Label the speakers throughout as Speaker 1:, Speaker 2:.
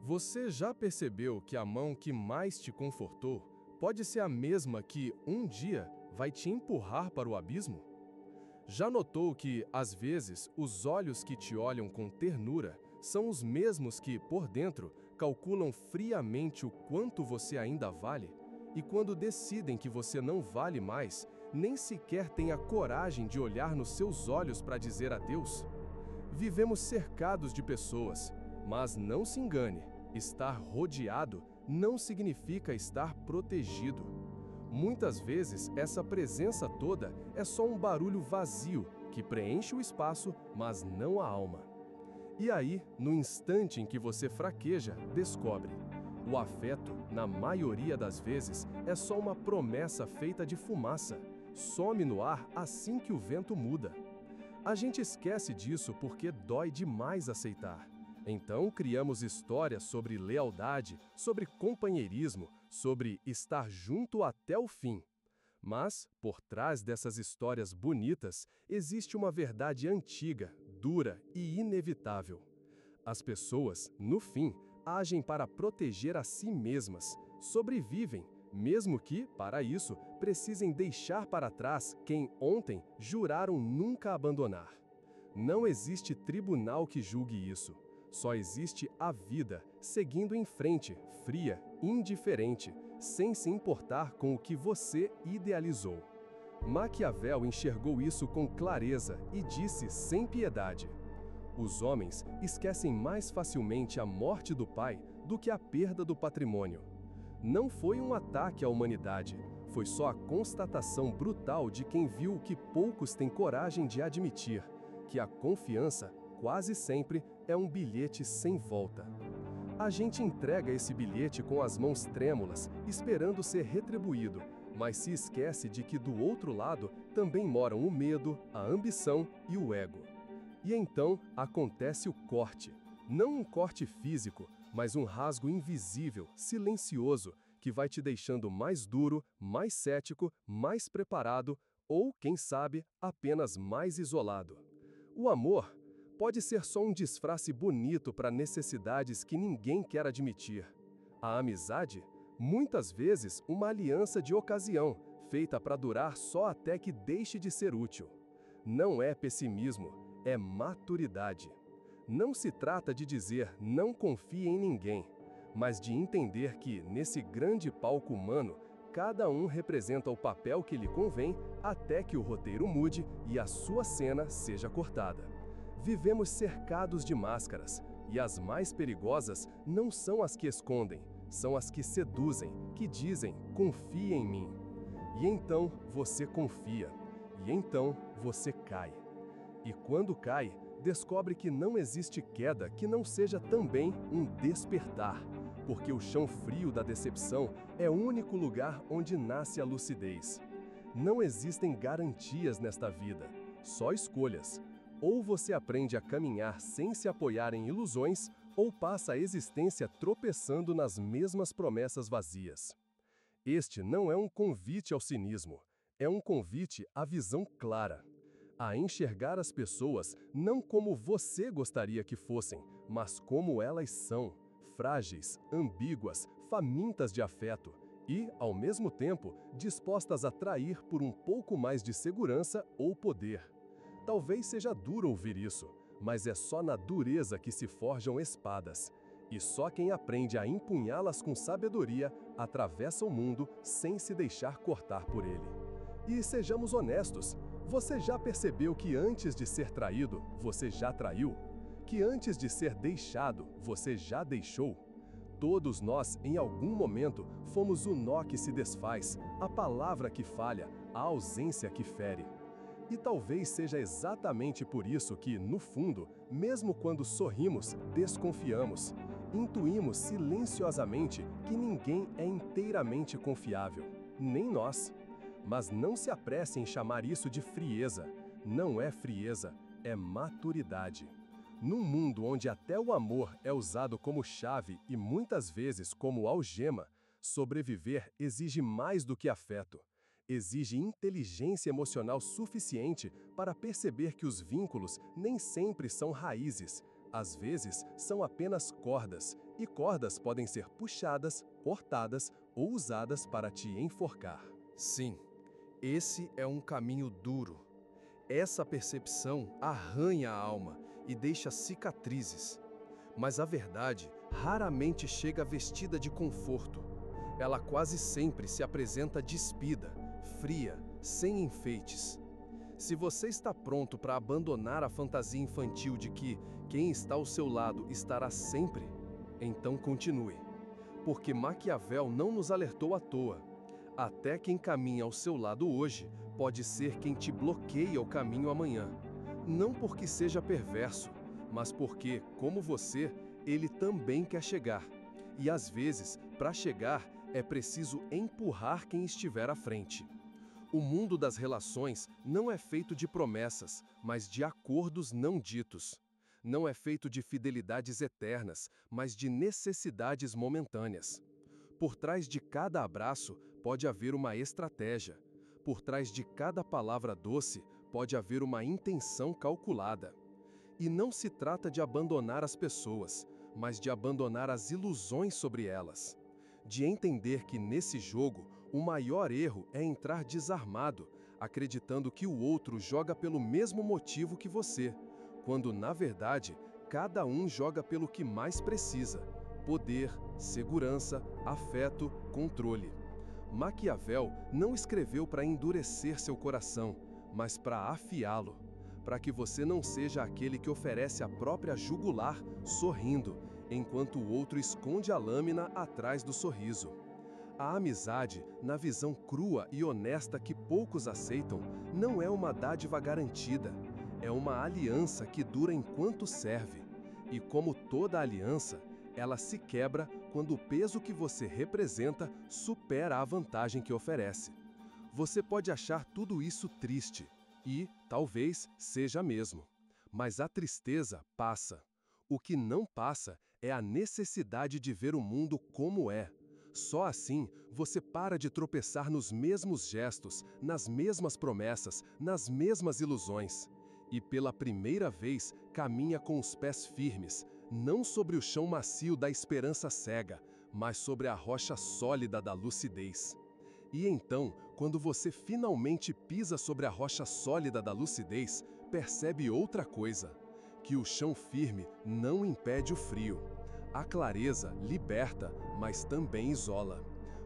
Speaker 1: Você já percebeu que a mão que mais te confortou pode ser a mesma que, um dia, vai te empurrar para o abismo? Já notou que, às vezes, os olhos que te olham com ternura são os mesmos que, por dentro, calculam friamente o quanto você ainda vale? E quando decidem que você não vale mais, nem sequer têm a coragem de olhar nos seus olhos para dizer adeus? Vivemos cercados de pessoas, mas não se engane, estar rodeado não significa estar protegido. Muitas vezes, essa presença toda é só um barulho vazio que preenche o espaço, mas não a alma. E aí, no instante em que você fraqueja, descobre: o afeto, na maioria das vezes, é só uma promessa feita de fumaça. Some no ar assim que o vento muda. A gente esquece disso porque dói demais aceitar. Então criamos histórias sobre lealdade, sobre companheirismo, sobre estar junto até o fim. Mas, por trás dessas histórias bonitas, existe uma verdade antiga, dura e inevitável. As pessoas, no fim, agem para proteger a si mesmas, sobrevivem, mesmo que, para isso, precisem deixar para trás quem ontem juraram nunca abandonar. Não existe tribunal que julgue isso. Só existe a vida, seguindo em frente, fria, indiferente, sem se importar com o que você idealizou. Maquiavel enxergou isso com clareza e disse sem piedade: os homens esquecem mais facilmente a morte do pai do que a perda do patrimônio. Não foi um ataque à humanidade, foi só a constatação brutal de quem viu o que poucos têm coragem de admitir, que a confiança, quase sempre, é um bilhete sem volta. A gente entrega esse bilhete com as mãos trêmulas, esperando ser retribuído, mas se esquece de que do outro lado também moram o medo, a ambição e o ego. E então acontece o corte. Não um corte físico, mas um rasgo invisível, silencioso, que vai te deixando mais duro, mais cético, mais preparado ou, quem sabe, apenas mais isolado. O amor pode ser só um disfarce bonito para necessidades que ninguém quer admitir. A amizade, muitas vezes, uma aliança de ocasião, feita para durar só até que deixe de ser útil. Não é pessimismo, é maturidade. Não se trata de dizer não confie em ninguém, mas de entender que, nesse grande palco humano, cada um representa o papel que lhe convém até que o roteiro mude e a sua cena seja cortada. Vivemos cercados de máscaras, e as mais perigosas não são as que escondem, são as que seduzem, que dizem, confia em mim. E então você confia, e então você cai. E quando cai, descobre que não existe queda que não seja também um despertar, porque o chão frio da decepção é o único lugar onde nasce a lucidez. Não existem garantias nesta vida, só escolhas. Ou você aprende a caminhar sem se apoiar em ilusões, ou passa a existência tropeçando nas mesmas promessas vazias. Este não é um convite ao cinismo, é um convite à visão clara. A enxergar as pessoas não como você gostaria que fossem, mas como elas são, frágeis, ambíguas, famintas de afeto e, ao mesmo tempo, dispostas a trair por um pouco mais de segurança ou poder. Talvez seja duro ouvir isso, mas é só na dureza que se forjam espadas. E só quem aprende a empunhá-las com sabedoria atravessa o mundo sem se deixar cortar por ele. E sejamos honestos, você já percebeu que antes de ser traído, você já traiu? Que antes de ser deixado, você já deixou? Todos nós, em algum momento, fomos o nó que se desfaz, a palavra que falha, a ausência que fere. E talvez seja exatamente por isso que, no fundo, mesmo quando sorrimos, desconfiamos. Intuímos silenciosamente que ninguém é inteiramente confiável, nem nós. Mas não se apresse em chamar isso de frieza. Não é frieza, é maturidade. Num mundo onde até o amor é usado como chave e muitas vezes como algema, sobreviver exige mais do que afeto. Exige inteligência emocional suficiente para perceber que os vínculos nem sempre são raízes.
Speaker 2: Às vezes, são apenas cordas, e cordas podem ser puxadas, cortadas ou usadas para te enforcar.
Speaker 1: Sim, esse é um caminho duro. Essa percepção arranha a alma e deixa cicatrizes. Mas a verdade raramente chega vestida de conforto. Ela quase sempre se apresenta despida, fria, sem enfeites. Se você está pronto para abandonar a fantasia infantil de que quem está ao seu lado estará sempre, então continue. Porque Maquiavel não nos alertou à toa. Até quem caminha ao seu lado hoje pode ser quem te bloqueia o caminho amanhã. Não porque seja perverso, mas porque, como você, ele também quer chegar. E às vezes, para chegar, é preciso empurrar quem estiver à frente. O mundo das relações não é feito de promessas, mas de acordos não ditos. Não é feito de fidelidades eternas, mas de necessidades momentâneas. Por trás de cada abraço pode haver uma estratégia. Por trás de cada palavra doce pode haver uma intenção calculada. E não se trata de abandonar as pessoas, mas de abandonar as ilusões sobre elas. De entender que nesse jogo, o maior erro é entrar desarmado, acreditando que o outro joga pelo mesmo motivo que você, quando, na verdade, cada um joga pelo que mais precisa: poder, segurança, afeto, controle. Maquiavel não escreveu para endurecer seu coração, mas para afiá-lo, para que você não seja aquele que oferece a própria jugular sorrindo, enquanto o outro esconde a lâmina atrás do sorriso. A amizade, na visão crua e honesta que poucos aceitam, não é uma dádiva garantida. É uma aliança que dura enquanto serve. E como toda aliança, ela se quebra quando o peso que você representa supera a vantagem que oferece. Você pode achar tudo isso triste, e, talvez, seja mesmo. Mas a tristeza passa. O que não passa é a necessidade de ver o mundo como é. Só assim você para de tropeçar nos mesmos gestos, nas mesmas promessas, nas mesmas ilusões. E pela primeira vez caminha com os pés firmes, não sobre o chão macio da esperança cega, mas sobre a rocha sólida da lucidez. E então, quando você finalmente pisa sobre a rocha sólida da lucidez, percebe outra coisa: que o chão firme não impede o frio. A clareza liberta, mas também isola.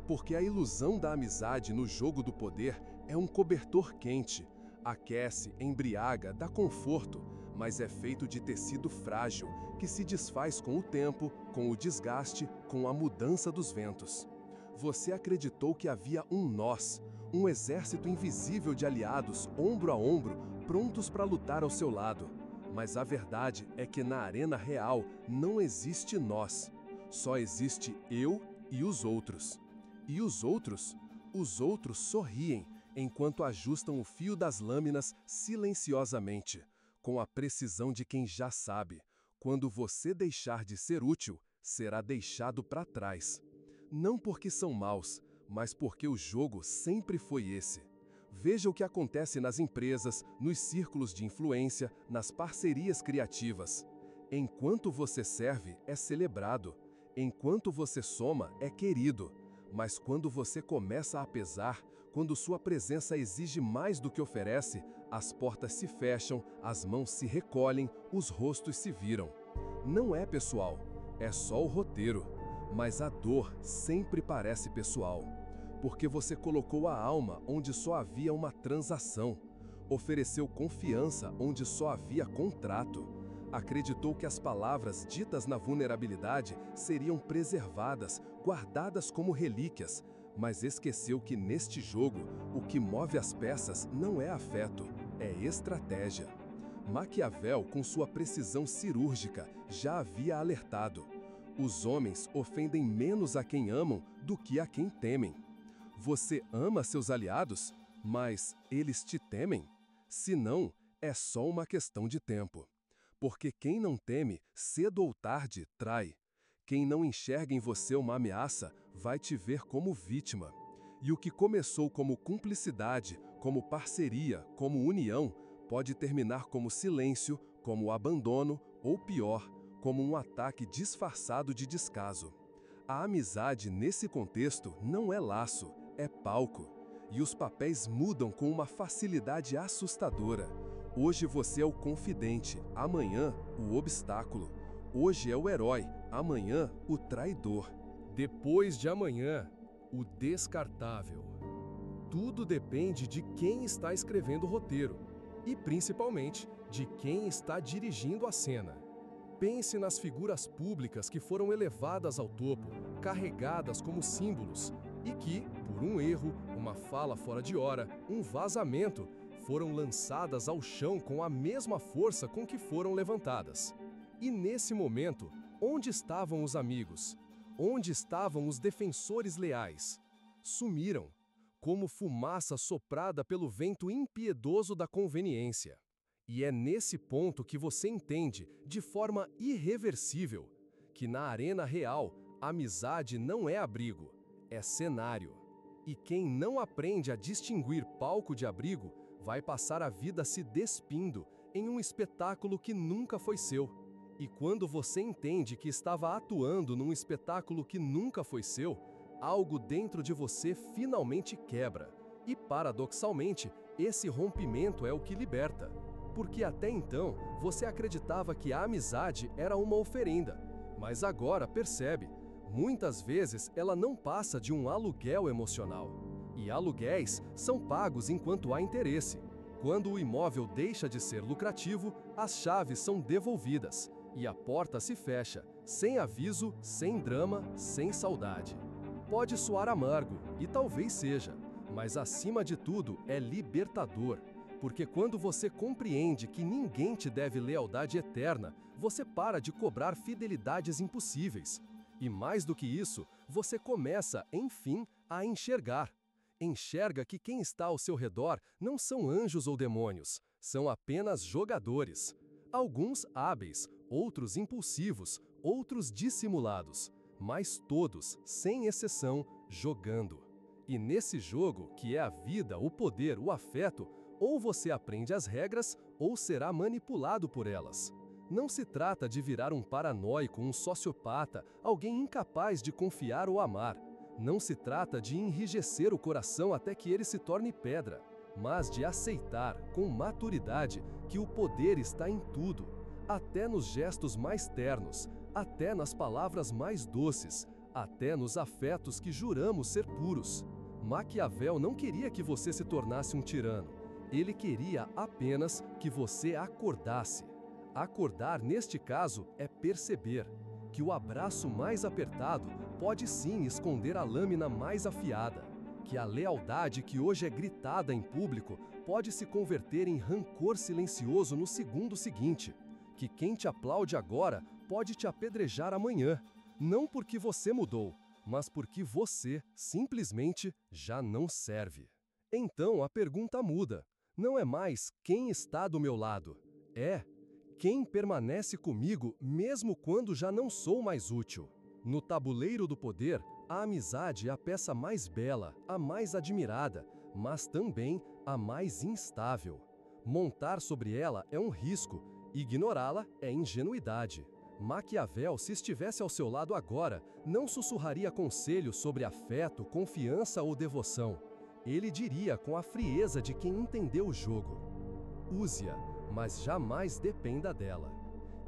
Speaker 1: Porque a ilusão da amizade no jogo do poder é um cobertor quente. Aquece, embriaga, dá conforto, mas é feito de tecido frágil, que se desfaz com o tempo, com o desgaste, com a mudança dos ventos. Você acreditou que havia um nós, um exército invisível de aliados, ombro a ombro, prontos para lutar ao seu lado. Mas a verdade é que na arena real não existe nós. Só existe eu e os outros. E os outros? Os outros sorriem enquanto ajustam o fio das lâminas silenciosamente, com a precisão de quem já sabe: quando você deixar de ser útil, será deixado para trás. Não porque são maus, mas porque o jogo sempre foi esse. Veja o que acontece nas empresas, nos círculos de influência, nas parcerias criativas. Enquanto você serve, é celebrado. Enquanto você soma, é querido. Mas quando você começa a pesar, quando sua presença exige mais do que oferece, as portas se fecham, as mãos se recolhem, os rostos se viram. Não é pessoal, é só o roteiro. Mas a dor sempre parece pessoal. Porque você colocou a alma onde só havia uma transação, ofereceu confiança onde só havia contrato, acreditou que as palavras ditas na vulnerabilidade seriam preservadas, guardadas como relíquias, mas esqueceu que neste jogo o que move as peças não é afeto, é estratégia. Maquiavel, com sua precisão cirúrgica, já havia alertado: os homens ofendem menos a quem amam do que a quem temem. Você ama seus aliados, mas eles te temem? Se não, é só uma questão de tempo. Porque quem não teme, cedo ou tarde, trai. Quem não enxerga em você uma ameaça, vai te ver como vítima. E o que começou como cumplicidade, como parceria, como união, pode terminar como silêncio, como abandono ou pior,
Speaker 2: como um ataque disfarçado de descaso. A amizade, nesse contexto, não é laço, é palco. E os papéis mudam com uma facilidade assustadora. Hoje você é o confidente, amanhã o obstáculo. Hoje é o herói, amanhã o traidor.
Speaker 1: Depois de amanhã, o descartável. Tudo depende de quem está escrevendo o roteiro e, principalmente, de quem está dirigindo a cena. Pense nas figuras públicas que foram elevadas ao topo, carregadas como símbolos, e que, por um erro, uma fala fora de hora, um vazamento, foram lançadas ao chão com a mesma força com que foram levantadas. E nesse momento, onde estavam os amigos? Onde estavam os defensores leais? Sumiram, como fumaça soprada pelo vento impiedoso da conveniência. E é nesse ponto que você entende, de forma irreversível, que na arena real, a amizade não é abrigo, é cenário. E quem não aprende a distinguir palco de abrigo, vai passar a vida se despindo em um espetáculo que nunca foi seu. E quando você entende que estava atuando num espetáculo que nunca foi seu, algo dentro de você finalmente quebra. E, paradoxalmente, esse rompimento é o que liberta. Porque até então, você acreditava que a amizade era uma oferenda. Mas agora percebe, muitas vezes ela não passa de um aluguel emocional. E aluguéis são pagos enquanto há interesse. Quando o imóvel deixa de ser lucrativo, as chaves são devolvidas. E a porta se fecha, sem aviso, sem drama, sem saudade. Pode soar amargo, e talvez seja, mas acima de tudo é libertador. Porque quando você compreende que ninguém te deve lealdade eterna, você para de cobrar fidelidades impossíveis. E mais do que isso, você começa, enfim, a enxergar. Enxerga que quem está ao seu redor não são anjos ou demônios, são apenas jogadores. Alguns hábeis, outros impulsivos, outros dissimulados, mas todos, sem exceção, jogando. E nesse jogo, que é a vida, o poder, o afeto, ou você aprende as regras, ou será manipulado por elas. Não se trata de virar um paranoico, um sociopata, alguém incapaz de confiar ou amar. Não se trata de enrijecer o coração até que ele se torne pedra, mas de aceitar, com maturidade, que o poder está em tudo, até nos gestos mais ternos, até nas palavras mais doces, até nos afetos que juramos ser puros. Maquiavel não queria que você se tornasse um tirano. Ele queria apenas que você acordasse. Acordar, neste caso, é perceber que o abraço mais apertado pode sim esconder a lâmina mais afiada, que a lealdade que hoje é gritada em público pode se converter em rancor silencioso no segundo seguinte, que quem te aplaude agora pode te apedrejar amanhã, não porque você mudou, mas porque você, simplesmente, já não serve. Então a pergunta muda. Não é mais quem está do meu lado, é quem permanece comigo mesmo quando já não sou mais útil. No tabuleiro do poder, a amizade é a peça mais bela, a mais admirada, mas também a mais instável. Montar sobre ela é um risco, ignorá-la é ingenuidade. Maquiavel, se estivesse ao seu lado agora, não sussurraria conselhos sobre afeto, confiança ou devoção. Ele diria com a frieza de quem entendeu o jogo: use-a, mas jamais dependa dela.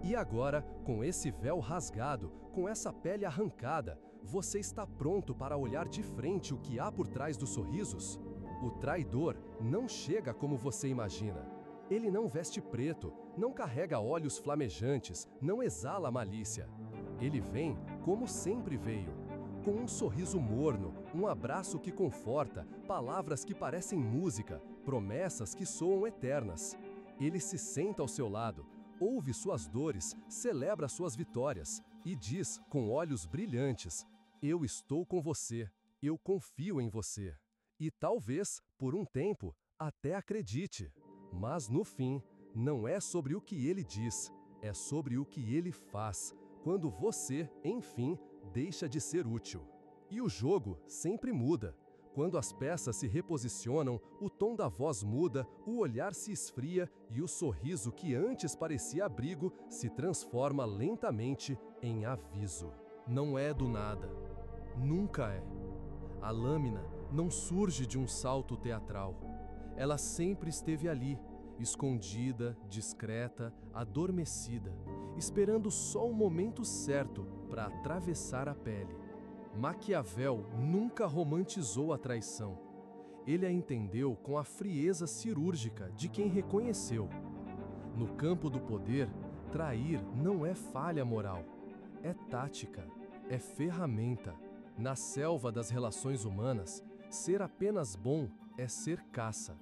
Speaker 1: E agora, com esse véu rasgado, com essa pele arrancada, você está pronto para olhar de frente o que há por trás dos sorrisos? O traidor não chega como você imagina. Ele não veste preto, não carrega olhos flamejantes, não exala malícia. Ele vem como sempre veio, com um sorriso morno, um abraço que conforta, palavras que parecem música, promessas que soam eternas. Ele se senta ao seu lado, ouve suas dores, celebra suas vitórias e diz, com olhos brilhantes: eu estou com você, eu confio em você. E talvez, por um tempo, até acredite. Mas no fim, não é sobre o que ele diz, é sobre o que ele faz, quando você, enfim, deixa de ser útil. E o jogo sempre muda,
Speaker 2: Quando as peças se reposicionam, o tom da voz muda, o olhar se esfria e o sorriso que antes parecia abrigo se transforma lentamente em aviso. Não é do nada. Nunca é. A lâmina não surge de um salto teatral. Ela sempre esteve ali, escondida, discreta, adormecida, esperando só o momento certo para atravessar a pele. Maquiavel nunca romantizou a traição. Ele a entendeu com a frieza cirúrgica de quem reconheceu. No campo do poder, trair não é falha moral, é tática, é ferramenta. Na selva das relações humanas, ser apenas bom é ser caça.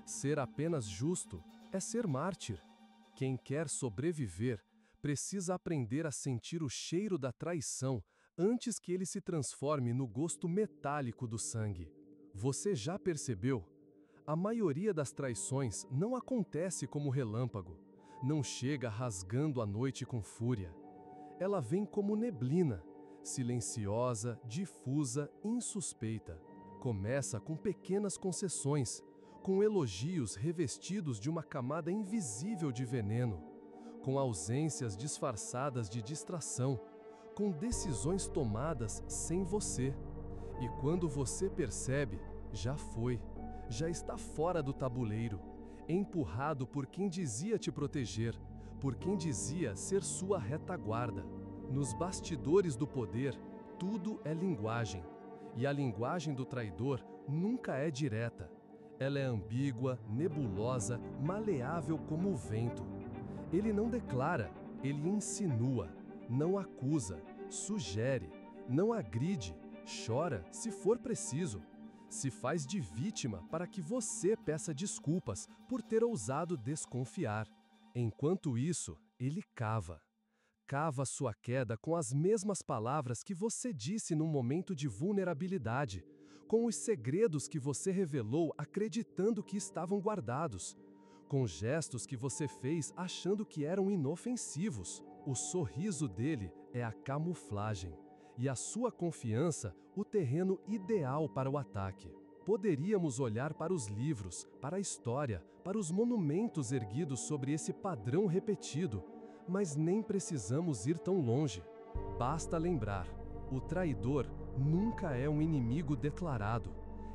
Speaker 2: Ser apenas justo é ser mártir. Quem quer sobreviver precisa aprender a sentir o cheiro da traição antes que ele se transforme no gosto metálico do sangue. Você já percebeu? A maioria das traições não acontece como relâmpago, não chega rasgando a noite com fúria. Ela vem como neblina, silenciosa, difusa, insuspeita. Começa com pequenas concessões, com elogios revestidos de uma camada invisível de veneno, com ausências disfarçadas de distração, com decisões tomadas sem você. E quando você percebe, já foi, já está fora do tabuleiro, empurrado por quem dizia te proteger, por quem dizia ser sua retaguarda. Nos bastidores do poder, tudo é linguagem, e a linguagem do traidor nunca é direta. Ela é ambígua, nebulosa, maleável como o vento. Ele não declara, ele insinua, não acusa, sugere, não agride, chora se for preciso. Se faz de vítima para que você peça desculpas por ter ousado desconfiar. Enquanto isso, ele cava. Cava sua queda com as mesmas palavras que você disse num momento de vulnerabilidade, com os segredos que você revelou acreditando que estavam guardados, com gestos que você fez achando que eram inofensivos. O sorriso dele é a camuflagem, e a sua confiança o terreno ideal para o ataque. Poderíamos olhar para os livros, para a história, para os monumentos erguidos sobre esse padrão repetido, mas nem precisamos ir tão longe. Basta lembrar, o traidor nunca é um inimigo declarado.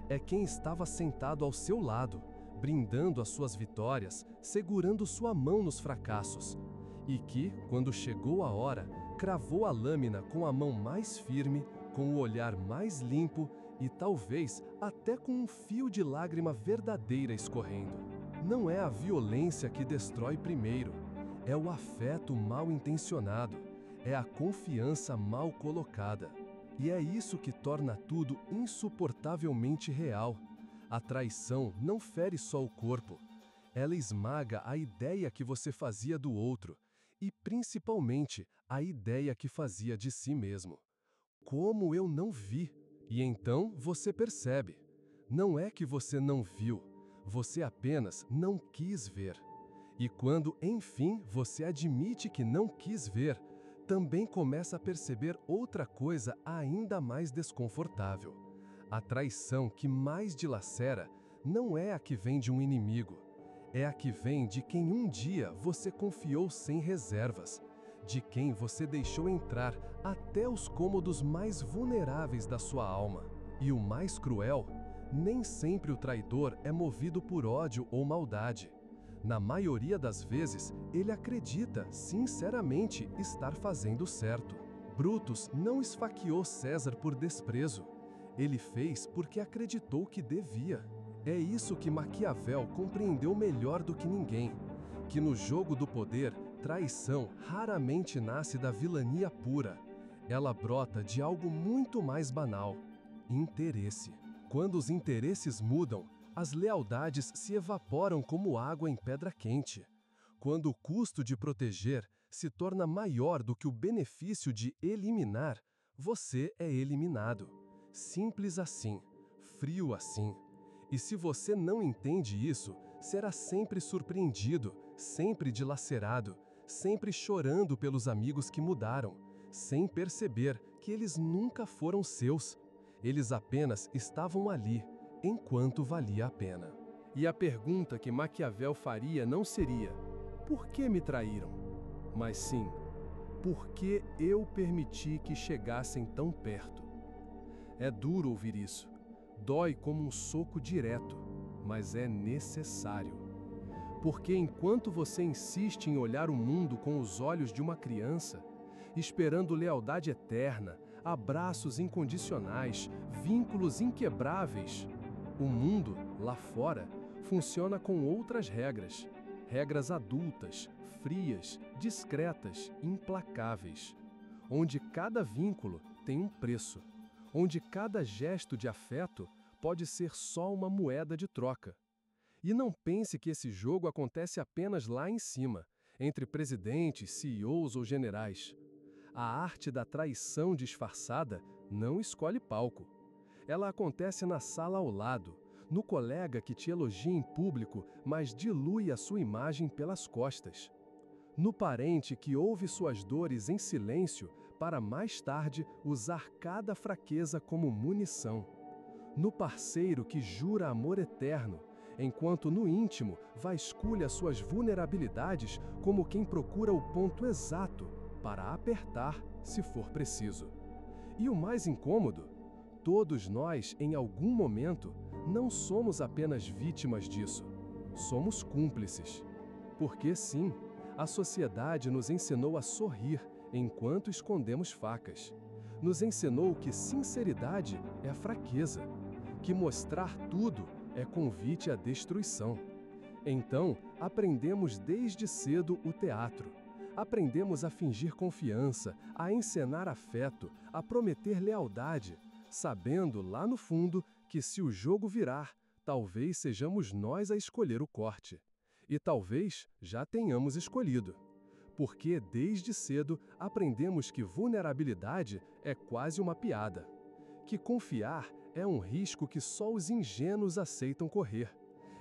Speaker 2: É quem estava sentado ao seu lado, brindando as suas vitórias, segurando sua mão nos fracassos. E que, quando chegou a hora, cravou a lâmina com a mão mais firme, com o olhar mais limpo e talvez até com um fio de lágrima verdadeira escorrendo. Não é a violência que destrói primeiro, é o afeto mal intencionado, é a confiança mal colocada. E é isso que torna tudo insuportavelmente real. A traição não fere só o corpo, ela esmaga a ideia que você fazia do outro e, principalmente, a ideia que fazia de si mesmo. Como eu não vi? E então você percebe. Não é que você não viu, você apenas não quis ver. E quando, enfim, você admite que não quis ver, também começa a perceber outra coisa ainda mais desconfortável. A traição que mais dilacera não é a que vem de um inimigo, é a que vem de quem um dia você confiou sem reservas, de quem você deixou entrar até os cômodos mais vulneráveis da sua alma. E o mais cruel, nem sempre o traidor é movido por ódio ou maldade. Na maioria das vezes, ele acredita, sinceramente, estar fazendo certo. Brutus não esfaqueou César por desprezo. Ele fez porque acreditou que devia. É isso que Maquiavel compreendeu melhor do que ninguém, que no jogo do poder, traição raramente nasce da vilania pura. Ela brota de algo muito mais banal: interesse. Quando os interesses mudam, as lealdades se evaporam como água em pedra quente. Quando o custo de proteger se torna maior do que o benefício de eliminar, você é eliminado. Simples assim, frio assim. E se você não entende isso, será sempre surpreendido, sempre dilacerado, sempre chorando pelos amigos que mudaram, sem perceber que eles nunca foram seus. Eles apenas estavam ali, enquanto valia a pena.
Speaker 1: E a pergunta que Maquiavel faria não seria: por que me traíram? Mas sim: por que eu permiti que chegassem tão perto? É duro ouvir isso. Dói como um soco direto, mas é necessário. Porque enquanto você insiste em olhar o mundo com os olhos de uma criança, esperando lealdade eterna, abraços incondicionais, vínculos inquebráveis, o mundo, lá fora, funciona com outras regras. Regras adultas, frias, discretas, implacáveis. Onde cada vínculo tem um preço. Onde cada gesto de afeto pode ser só uma moeda de troca. E não pense que esse jogo acontece apenas lá em cima, entre presidentes, CEOs ou generais. A arte da traição disfarçada não escolhe palco. Ela acontece na sala ao lado, no colega que te elogia em público, mas dilui a sua imagem pelas costas. No parente que ouve suas dores em silêncio para mais tarde usar cada fraqueza como munição. No parceiro que jura amor eterno, enquanto no íntimo vasculha suas vulnerabilidades como quem procura o ponto exato para apertar se for preciso. E o mais incômodo, todos nós, em algum momento, não somos apenas vítimas disso, somos cúmplices. Porque sim, a sociedade nos ensinou a sorrir enquanto escondemos facas. Nos ensinou que sinceridade é fraqueza, que mostrar tudo é convite à destruição. Então, aprendemos desde cedo o teatro. Aprendemos a fingir confiança, a encenar afeto, a prometer lealdade, sabendo lá no fundo que se o jogo virar, talvez sejamos nós a escolher o corte. E talvez já tenhamos escolhido. Porque desde cedo aprendemos que vulnerabilidade é quase uma piada. Que confiar é um risco que só os ingênuos aceitam correr.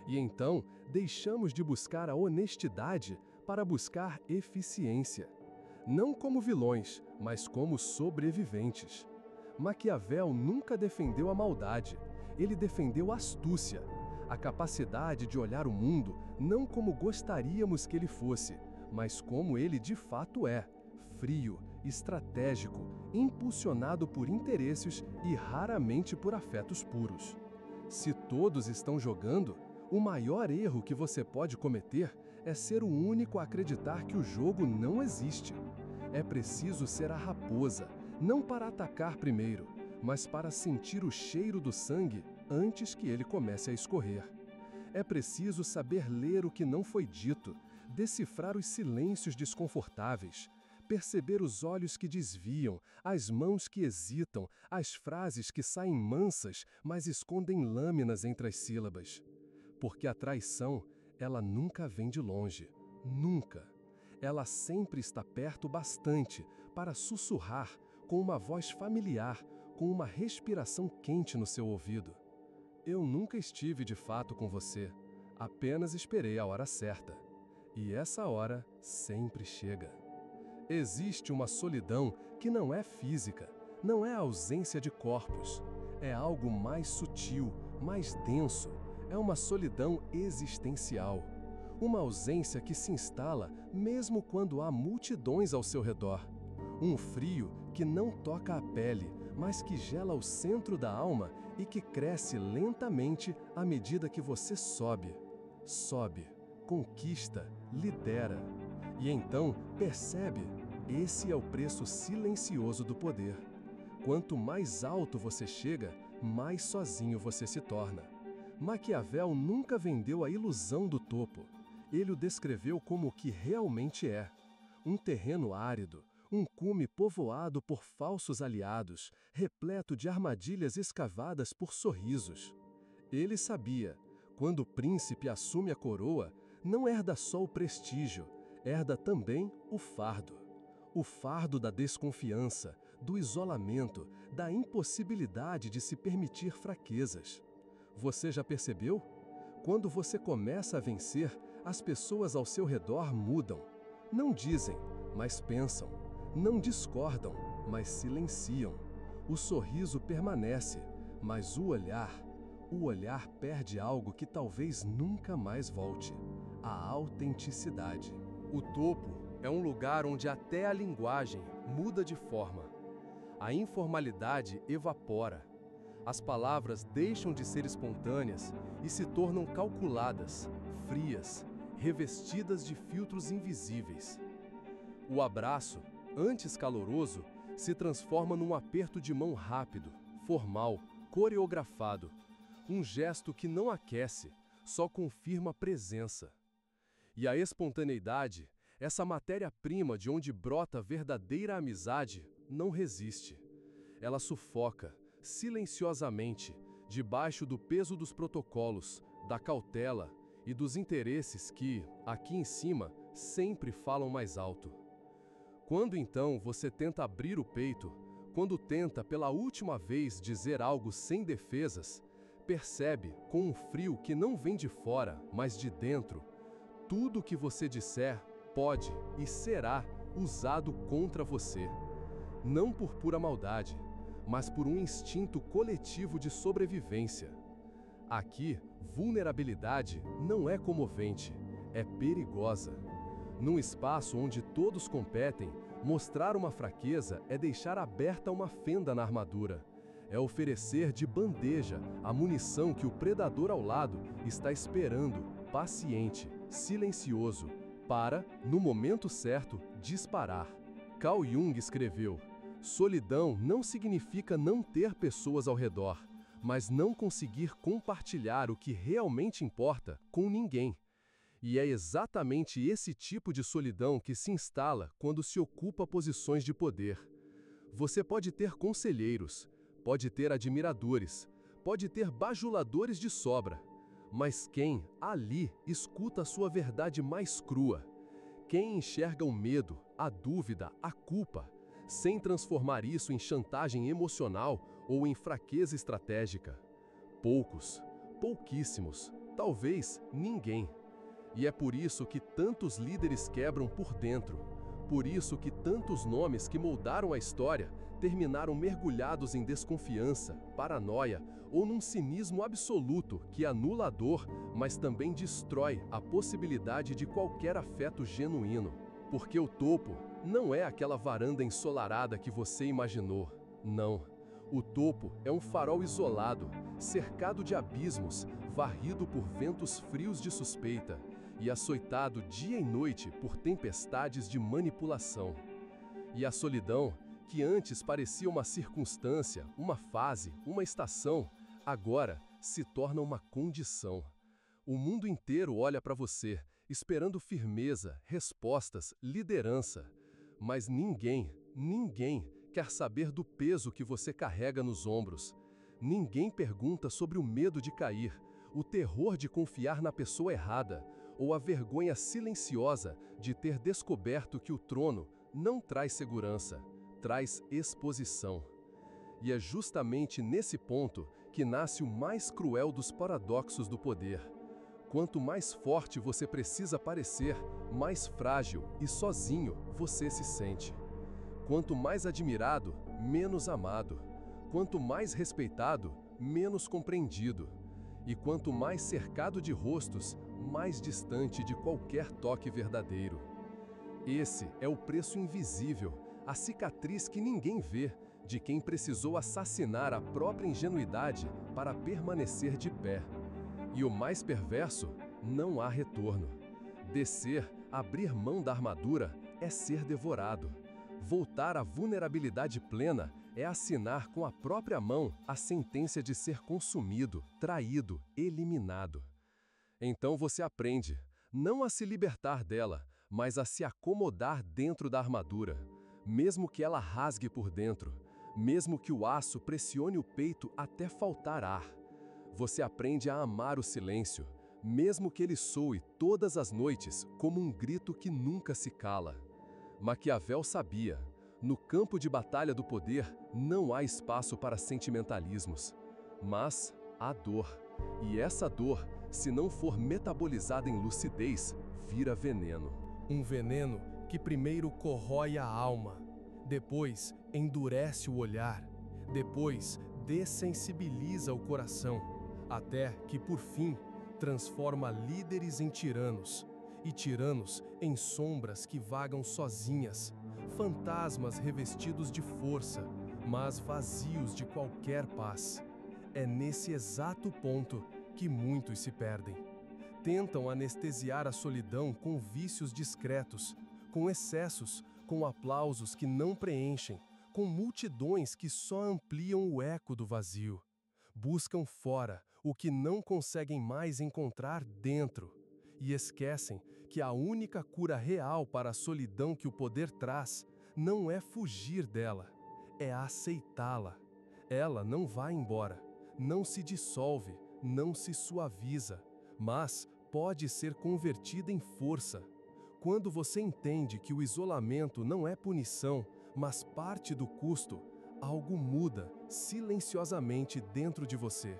Speaker 1: E então, deixamos de buscar a honestidade para buscar eficiência. Não como vilões, mas como sobreviventes. Maquiavel nunca defendeu a maldade, ele defendeu a astúcia, a capacidade de olhar o mundo não como gostaríamos que ele fosse, mas como ele de fato é, frio, estratégico, impulsionado por interesses e raramente por afetos puros. Se todos estão jogando, o maior erro que você pode cometer é ser o único a acreditar que o jogo não existe. É preciso ser a raposa, não para atacar primeiro, mas para sentir o cheiro do sangue antes que ele comece a escorrer. É preciso saber ler o que não foi dito, decifrar os silêncios desconfortáveis, perceber os olhos que desviam, as mãos que hesitam, as frases que saem mansas, mas escondem lâminas entre as sílabas. Porque a traição, ela nunca vem de longe, nunca. Ela sempre está perto bastante para sussurrar com uma voz familiar, com uma respiração quente no seu ouvido. Eu nunca estive de fato com você, apenas esperei a hora certa. E essa hora sempre chega. Existe uma solidão que não é física, não é a ausência de corpos. É algo mais sutil, mais denso. É uma solidão existencial. Uma ausência que se instala mesmo quando há multidões ao seu redor. Um frio que não toca a pele, mas que gela o centro da alma e que cresce lentamente à medida que você sobe. Sobe, conquista, lidera. E então percebe, esse é o preço silencioso do poder. Quanto mais alto você chega, mais sozinho você se torna. Maquiavel nunca vendeu a ilusão do topo. Ele o descreveu como o que realmente é. Um terreno árido, um cume povoado por falsos aliados, repleto de armadilhas escavadas por sorrisos. Ele sabia, quando o príncipe assume a coroa, não herda só o prestígio, herda também o fardo. O fardo da desconfiança, do isolamento, da impossibilidade de se permitir fraquezas. Você já percebeu? Quando você começa a vencer, as pessoas ao seu redor mudam. Não dizem, mas pensam. Não discordam, mas silenciam. O sorriso permanece,
Speaker 2: Mas o olhar perde algo que talvez nunca mais volte: a autenticidade.
Speaker 1: O topo é um lugar onde até a linguagem muda de forma. A informalidade evapora. As palavras deixam de ser espontâneas e se tornam calculadas, frias, revestidas de filtros invisíveis. O abraço, antes caloroso, se transforma num aperto de mão rápido, formal, coreografado. Um gesto que não aquece, só confirma a presença. E a espontaneidade, essa matéria-prima de onde brota a verdadeira amizade, não resiste. Ela sufoca, silenciosamente, debaixo do peso dos protocolos, da cautela e dos interesses que, aqui em cima, sempre falam mais alto. Quando então você tenta abrir o peito, quando tenta pela última vez dizer algo sem defesas, percebe, com um frio que não vem de fora, mas de dentro, tudo o que você disser pode e será usado contra você. Não por pura maldade, mas por um instinto coletivo de sobrevivência. Aqui, vulnerabilidade não é comovente, é perigosa. Num espaço onde todos competem, mostrar uma fraqueza é deixar aberta uma fenda na armadura. É oferecer de bandeja a munição que o predador ao lado está esperando, paciente, silencioso, para, no momento certo, disparar. Carl Jung escreveu: solidão não significa não ter pessoas ao redor, mas não conseguir compartilhar o que realmente importa com ninguém. E é exatamente esse tipo de solidão que se instala quando se ocupa posições de poder. Você pode ter conselheiros, pode ter admiradores, pode ter bajuladores de sobra, mas quem, ali, escuta a sua verdade mais crua? Quem enxerga o medo, a dúvida, a culpa, sem transformar isso em chantagem emocional ou em fraqueza estratégica? Poucos, pouquíssimos, talvez ninguém. E é por isso que tantos líderes quebram por dentro. Por isso que tantos nomes que moldaram a história terminaram mergulhados em desconfiança, paranoia ou num cinismo absoluto que anula a dor, mas também destrói a possibilidade de qualquer afeto genuíno. Porque o topo não é aquela varanda ensolarada que você imaginou. Não. O topo é um farol isolado, cercado de abismos, varrido por ventos frios de suspeita e açoitado dia e noite por tempestades de manipulação. E a solidão, que antes parecia uma circunstância, uma fase, uma estação, agora se torna uma condição. O mundo inteiro olha para você, esperando firmeza, respostas, liderança. Mas ninguém quer saber do peso que você carrega nos ombros. Ninguém pergunta sobre o medo de cair, o terror de confiar na pessoa errada, ou a vergonha silenciosa de ter descoberto que o trono não traz segurança, traz exposição. E é justamente nesse ponto que nasce o mais cruel dos paradoxos do poder. Quanto mais forte você precisa parecer, mais frágil e sozinho você se sente. Quanto mais admirado, menos amado. Quanto mais respeitado, menos compreendido. E quanto mais cercado de rostos, mais distante de qualquer toque verdadeiro. Esse é o preço invisível, a cicatriz que ninguém vê, de quem precisou assassinar a própria ingenuidade para permanecer de pé. E o mais perverso, não há retorno. Descer, abrir mão da armadura, é ser devorado. Voltar à vulnerabilidade plena é assinar com a própria mão a sentença de ser consumido, traído, eliminado. Então você aprende, não a se libertar dela, mas a se acomodar dentro da armadura, mesmo que ela rasgue por dentro, mesmo que o aço pressione o peito até faltar ar. Você aprende a amar o silêncio, mesmo que ele soe todas as noites como um grito que nunca se cala. Maquiavel sabia, no campo de batalha do poder não há espaço para sentimentalismos, mas há dor. E essa dor, se não for metabolizada em lucidez, vira veneno. Um veneno que primeiro corrói a alma, depois endurece o olhar, depois dessensibiliza o coração, até que, por fim, transforma líderes em tiranos, e tiranos em sombras que vagam sozinhas, fantasmas revestidos de força, mas vazios de qualquer paz. É nesse exato ponto que muitos se perdem. Tentam anestesiar a solidão com vícios discretos, com excessos, com aplausos que não preenchem, com multidões que só ampliam o eco do vazio. Buscam fora o que não conseguem mais encontrar dentro, e esquecem que a única cura real para a solidão que o poder traz não é fugir dela, é aceitá-la. Ela não vai embora, não se dissolve, não se suaviza, mas pode ser convertida em força. Quando você entende que o isolamento não é punição, mas parte do custo, algo muda silenciosamente dentro de você.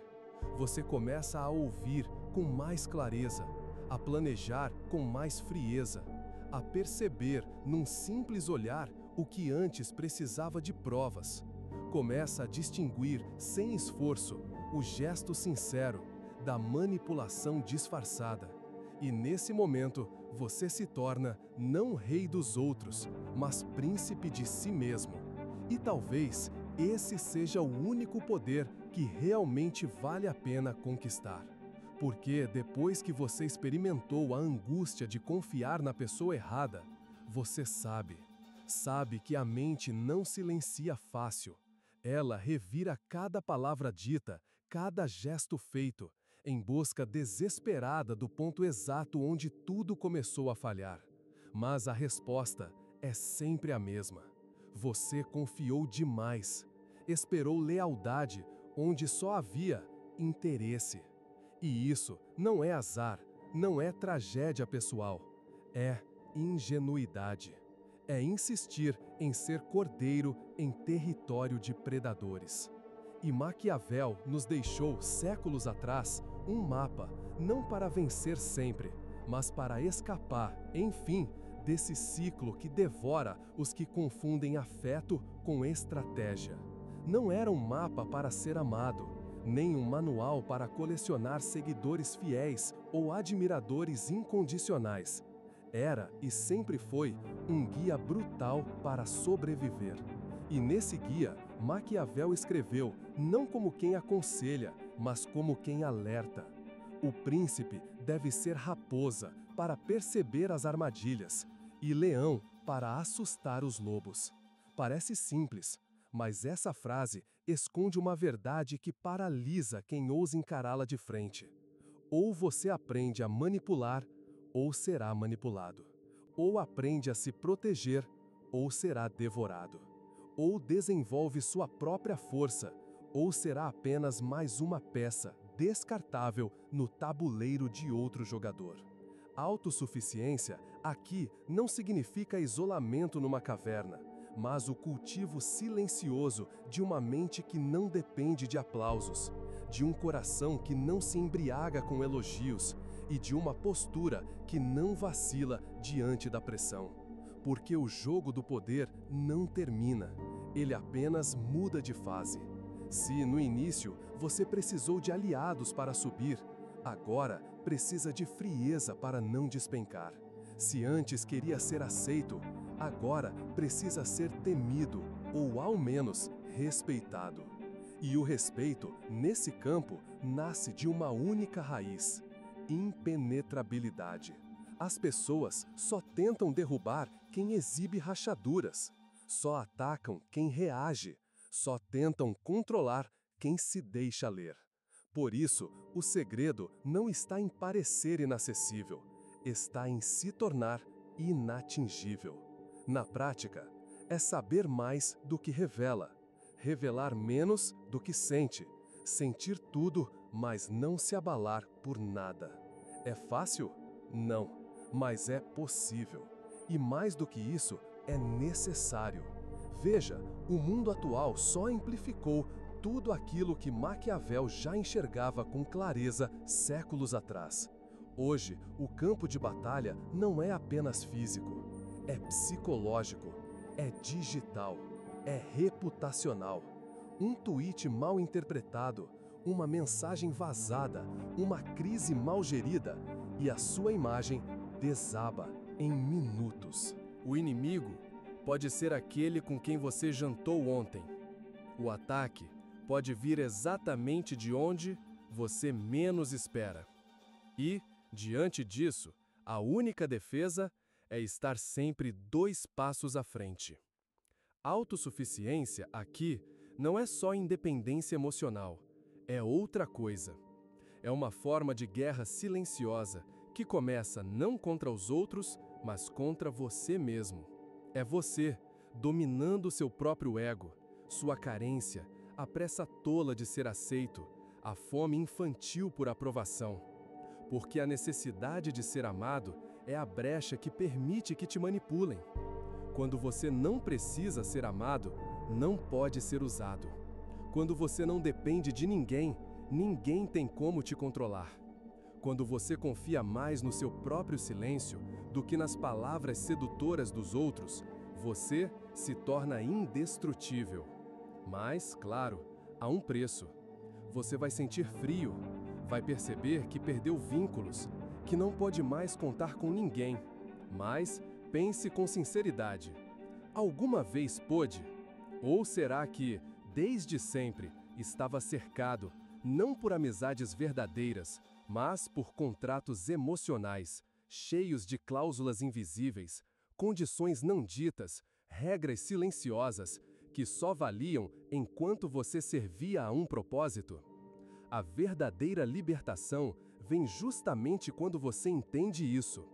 Speaker 1: Você começa a ouvir com mais clareza, a planejar com mais frieza, a perceber num simples olhar o que antes precisava de provas. Começa a distinguir, sem esforço, o gesto sincero da manipulação disfarçada. E nesse momento, você se torna não rei dos outros, mas príncipe de si mesmo. E talvez esse seja o único poder que realmente vale a pena conquistar. Porque depois que você experimentou a angústia de confiar na pessoa errada, você sabe que a mente não silencia fácil. Ela revira cada palavra dita, cada gesto feito, em busca desesperada do ponto exato onde tudo começou a falhar. Mas a resposta é sempre a mesma. Você confiou demais. Esperou lealdade onde só havia interesse. E isso não é azar, não é tragédia pessoal. É ingenuidade. É insistir em ser cordeiro em território de predadores. E Maquiavel nos deixou, séculos atrás, um mapa, não para vencer sempre, mas para escapar, enfim, desse ciclo que devora os que confundem afeto com estratégia. Não era um mapa para ser amado, nem um manual para colecionar seguidores fiéis ou admiradores incondicionais. Era e sempre foi um guia brutal para sobreviver. E nesse guia, Maquiavel escreveu não como quem aconselha, mas como quem alerta. O príncipe deve ser raposa para perceber as armadilhas e leão para assustar os lobos. Parece simples, mas essa frase esconde uma verdade que paralisa quem ousa encará-la de frente. Ou você aprende a manipular, ou será manipulado. Ou aprende a se proteger, ou será devorado. Ou desenvolve sua própria força, ou será apenas mais uma peça descartável no tabuleiro de outro jogador. Autossuficiência aqui não significa isolamento numa caverna, mas o cultivo silencioso de uma mente que não depende de aplausos, de um coração que não se embriaga com elogios e de uma postura que não vacila diante da pressão. Porque o jogo do poder não termina, ele apenas muda de fase. Se no início você precisou de aliados para subir, agora precisa de frieza para não despencar. Se antes queria ser aceito, agora precisa ser temido ou ao menos respeitado. E o respeito, nesse campo, nasce de uma única raiz: impenetrabilidade. As pessoas só tentam derrubar quem exibe rachaduras, só atacam quem reage, só tentam controlar quem se deixa ler. Por isso, o segredo não está em parecer inacessível, está em se tornar inatingível. Na prática, é saber mais do que revela, revelar menos do que sente, sentir tudo, mas não se abalar por nada. É fácil? Não, mas é possível. E mais do que isso, é necessário. Veja, o mundo atual só amplificou tudo aquilo que Maquiavel já enxergava com clareza séculos atrás. Hoje, o campo de batalha não é apenas físico, é psicológico, é digital, é reputacional.
Speaker 2: Um tweet mal interpretado, uma mensagem vazada, uma crise mal gerida e a sua imagem desaba em minutos.
Speaker 1: O inimigo pode ser aquele com quem você jantou ontem. O ataque pode vir exatamente de onde você menos espera. E, diante disso, a única defesa é estar sempre 2 passos à frente. Autossuficiência aqui não é só independência emocional, é outra coisa. É uma forma de guerra silenciosa que começa não contra os outros, mas contra você mesmo. É você dominando seu próprio ego, sua carência, a pressa tola de ser aceito, a fome infantil por aprovação. Porque a necessidade de ser amado é a brecha que permite que te manipulem. Quando você não precisa ser amado, não pode ser usado. Quando você não depende de ninguém, ninguém tem como te controlar. Quando você confia mais no seu próprio silêncio do que nas palavras sedutoras dos outros, você se torna indestrutível. Mas, claro, há um preço. Você vai sentir frio, vai perceber que perdeu vínculos, que não pode mais contar com ninguém. Mas pense com sinceridade. Alguma vez pôde? Ou será que, desde sempre, estava cercado, não por amizades verdadeiras, mas por contratos emocionais, cheios de cláusulas invisíveis, condições não ditas, regras silenciosas, que só valiam enquanto você servia a um propósito? A verdadeira libertação vem justamente quando você entende isso,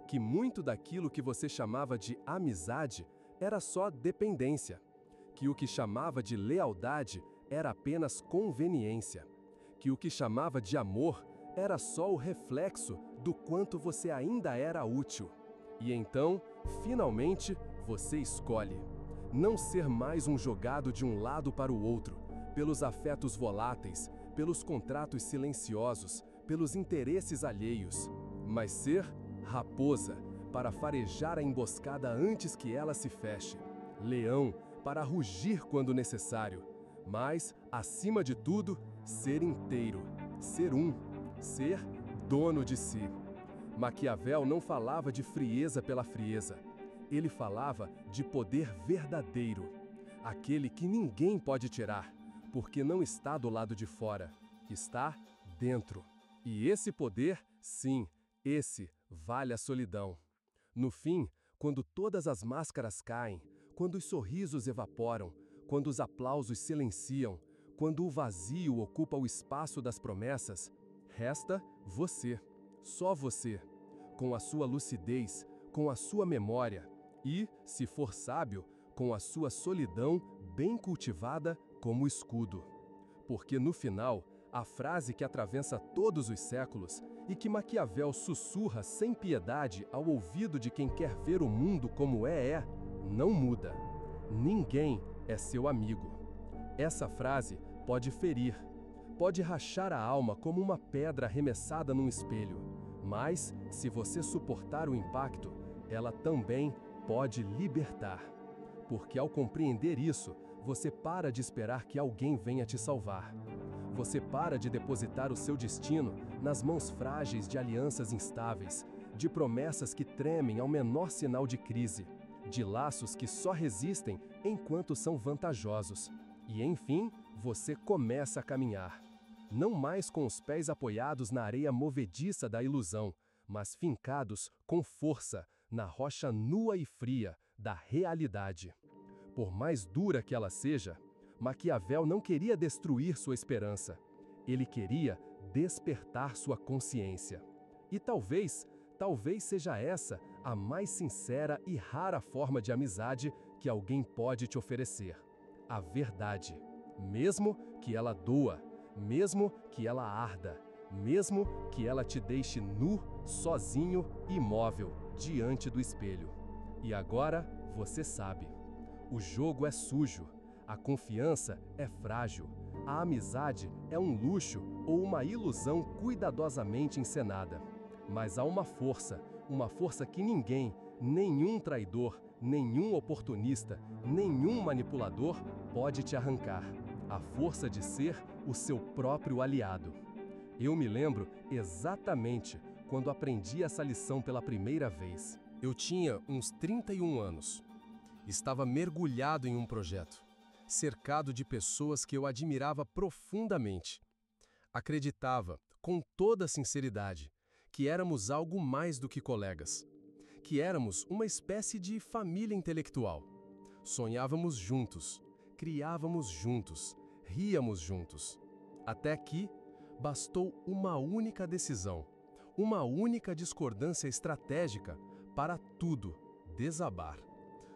Speaker 1: que muito daquilo que você chamava de amizade era só dependência, que o que chamava de lealdade era apenas conveniência, que o que chamava de amor era só o reflexo do quanto você ainda era útil. E então, finalmente, você escolhe não ser mais um jogado de um lado para o outro, pelos afetos voláteis, pelos contratos silenciosos, pelos interesses alheios, mas ser raposa para farejar a emboscada antes que ela se feche, leão para rugir quando necessário, mas, acima de tudo, ser inteiro, ser dono de si. Maquiavel não falava de frieza pela frieza. Ele falava de poder verdadeiro, aquele que ninguém pode tirar, porque não está do lado de fora, está dentro. E esse poder, sim, esse vale a solidão. No fim, quando todas as máscaras caem, quando os sorrisos evaporam, quando os aplausos silenciam, quando o vazio ocupa o espaço das promessas, resta você, só você, com a sua lucidez, com a sua memória e, se for sábio, com a sua solidão bem cultivada como escudo. Porque no final, a frase que atravessa todos os séculos e que Maquiavel sussurra sem piedade ao ouvido de quem quer ver o mundo como não muda. Ninguém é seu amigo. Essa frase pode ferir, pode rachar a alma como uma pedra arremessada num espelho, mas, se você suportar o impacto, ela também pode libertar. Porque ao compreender isso, você para de esperar que alguém venha te salvar. Você para de depositar o seu destino nas mãos frágeis de alianças instáveis, de promessas que tremem ao menor sinal de crise, de laços que só resistem enquanto são vantajosos. E, enfim, você começa a caminhar. Não mais com os pés apoiados na areia movediça da ilusão, mas fincados com força na rocha nua e fria da realidade. Por mais dura que ela seja, Maquiavel não queria destruir sua esperança. Ele queria despertar sua consciência. E talvez seja essa a mais sincera e rara forma de amizade que alguém pode te oferecer. A verdade, mesmo que ela doa, mesmo que ela arda, mesmo que ela te deixe nu, sozinho, imóvel, diante do espelho. E agora você sabe. O jogo é sujo, a confiança é frágil, a amizade é um luxo ou uma ilusão cuidadosamente encenada. Mas há uma força que ninguém, nenhum traidor, nenhum oportunista, nenhum manipulador pode te arrancar.
Speaker 2: a força de ser o seu próprio aliado. Eu me lembro exatamente quando aprendi essa lição pela primeira vez.
Speaker 1: Eu tinha uns 31 anos. Estava mergulhado em um projeto, cercado de pessoas que eu admirava profundamente. Acreditava, com toda sinceridade, que éramos algo mais do que colegas, que éramos uma espécie de família intelectual. Sonhávamos juntos, criávamos juntos, ríamos juntos. Até que bastou uma única decisão, uma única discordância estratégica para tudo desabar.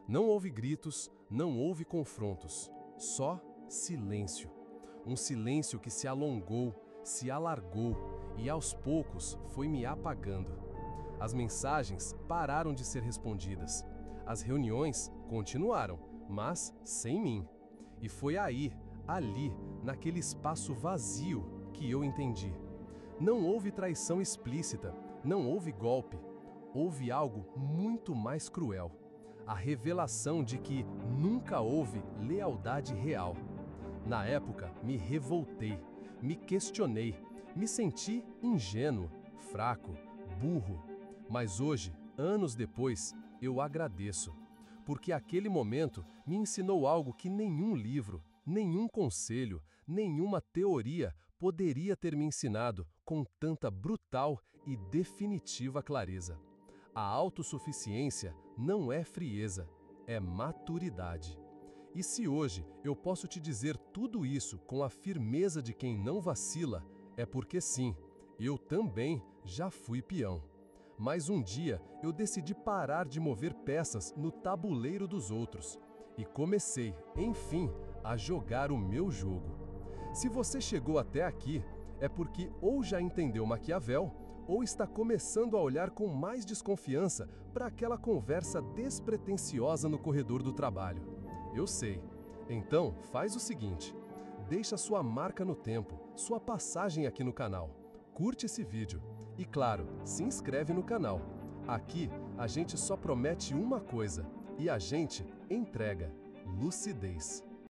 Speaker 1: Não houve gritos, não houve confrontos, só silêncio. Um silêncio que se alongou, se alargou e aos poucos foi me apagando. As mensagens pararam de ser respondidas. As reuniões continuaram, mas sem mim. E foi aí, ali, naquele espaço vazio, que eu entendi. Não houve traição explícita, não houve golpe. Houve algo muito mais cruel. A revelação de que nunca houve lealdade real. Na época, me revoltei, me questionei, me senti ingênuo, fraco, burro. Mas hoje, anos depois, eu agradeço, porque aquele momento me ensinou algo que nenhum livro, nenhum conselho, nenhuma teoria poderia ter me ensinado com tanta brutal e definitiva clareza. A autossuficiência não é frieza, é maturidade. E se hoje eu posso te dizer tudo isso com a firmeza de quem não vacila, é porque sim, eu também já fui peão. Mas um dia eu decidi parar de mover peças no tabuleiro dos outros e comecei, enfim, a jogar o meu jogo. Se você chegou até aqui, é porque ou já entendeu Maquiavel, ou está começando a olhar com mais desconfiança para aquela conversa despretensiosa no corredor do trabalho. Eu sei. Então, faz o seguinte: deixa sua marca no tempo, sua passagem aqui no canal. Curte esse vídeo e, claro, se inscreve no canal. Aqui, a gente só promete uma coisa e a gente entrega: lucidez.